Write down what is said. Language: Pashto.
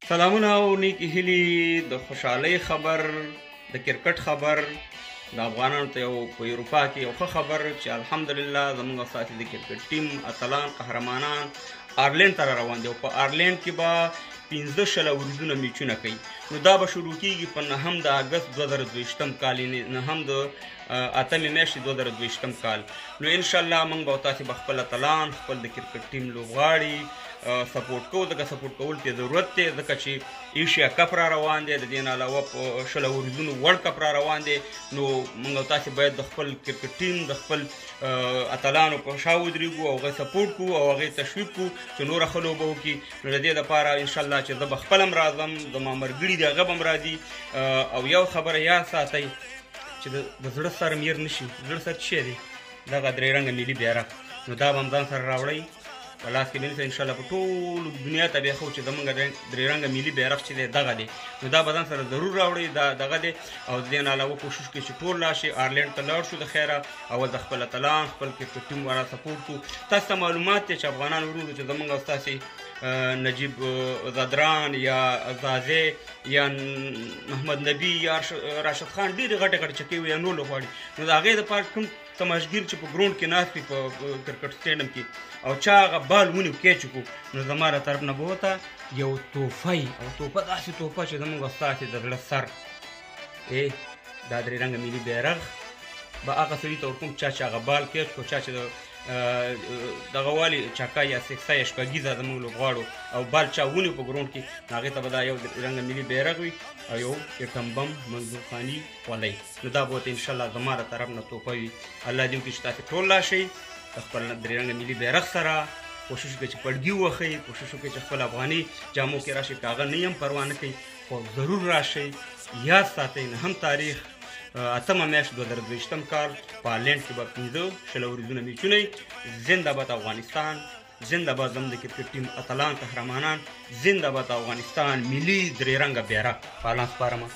سلامونه او نیکی هیلې د خوشحالۍ خبر د کرکټ خبر د افغانانو ته یو په اروپا کې یو ښه خبر چې الحمدلله زموږ استازي د کرکټ ټیم اتلان قهرمانان آرلینډ ته را روان دي او په آرلینډ کې به 15 ورځونه میچونه کوي. نو دا به شروع کیږي په 9 د اګست 2022 کال، یعنې 9 د اتمې میاشتې 2022 کال. نو انشاءالله موږ به تاسې به خپل اتلان خپل د کرکټ ټیم لوبغاړي سپورټ کوو. ځکه سپورټ کول ته ضرورت دی، ځکه چې ایشیا کپ را روان دی، د دې نه علاوه په 20 ورځونو ورلډ کپ را روان دی. نو موږ او تاسې باید د خپل کرکټ ټیم د خپل اتلانو په شا ودرېږو او هغه سپورټ کوو او هغې تشویق کوو چې نوره ښه لوبه وکړي. نو د دې دپاره انشاءالله چې زه به خپل هم راځم، زما ملګري دي هغه به هم راځي. او یو خبره یاد ساتئ چې د زړه سر میر نه شي. زړه سر څه شی دی؟ دغه درې رنګه ملي بیرغ. نو دا به هم ځان سره راوړئ، په لاس کې به نیسئ. انشاءالله په ټولو دنیا ته به یې ښو چې زموږ درې رنګه ملي بیرغ چې دی دغه دی. نو دا به ځان سره ضرور راوړئ، دا دغه دی. او د دې نه علاوه کوشش کوئ چې ټول لاړ شئ، آرلینډ ته لاړ شو. د خیره اول د خپل اتلان خپل کرکټ ټیم والا سپورټ کړو. تاسو ته معلومات دی چې افغانان ورونو چې زموږ او ستاسې نجیب زدران یا زازې یا محمد نبي یا راشد خان ډېرې غټې غټې چکې وي یا نور لوبغاړي. نو د هغې دپاره کوم تماشګیر چې په ګراونډ کې ناست وي په کرکټ سټیډیم کې او چا هغه بال ونیو کیچ وکړو، نو زما له طرف نه به ورته یو تحفه او تحفه داسې تحفه چې زموږ او ستاسې د زړه سر دا درې رنګه ملي بیرغ به هغه سړي ته ورکوم چا چې هغه بال کیچ کړو، چا چې دغه والي چاکه یا سکسه یا شپږیزه زموږ لوبغاړو او بال چا ونیو په ګراونډ کې، نو هغې ته به دا یو رنګه ملي بیرغ وي او یو ایټم بم منظور خاني خولۍ. نو دا به ورته انشاءالله زما له طرف نه تحفه وي. الله دې وکړي چې تاسې ټول راشئ د خپل درې رنګه ملي بیرغ سره. کوشش وکړئ چې پړګي ووهئ، کوشش وکړئ چې خپل افغاني جامو کې راشئ. که هغه نه یم پروا نه کوي خو ضرور راشئ. یاد ساتئ 9 تاریخ 8مه میاشت 2022 کال په آرلینډ کې به 15 ورځونه میچونه وي. زنده باد افغانستان، زنده باد زموږ د کرکټ ټیم اتلان قهرمانان، زنده باد افغانستان ملي درې رنګه بیرغ. په الله سپارمه.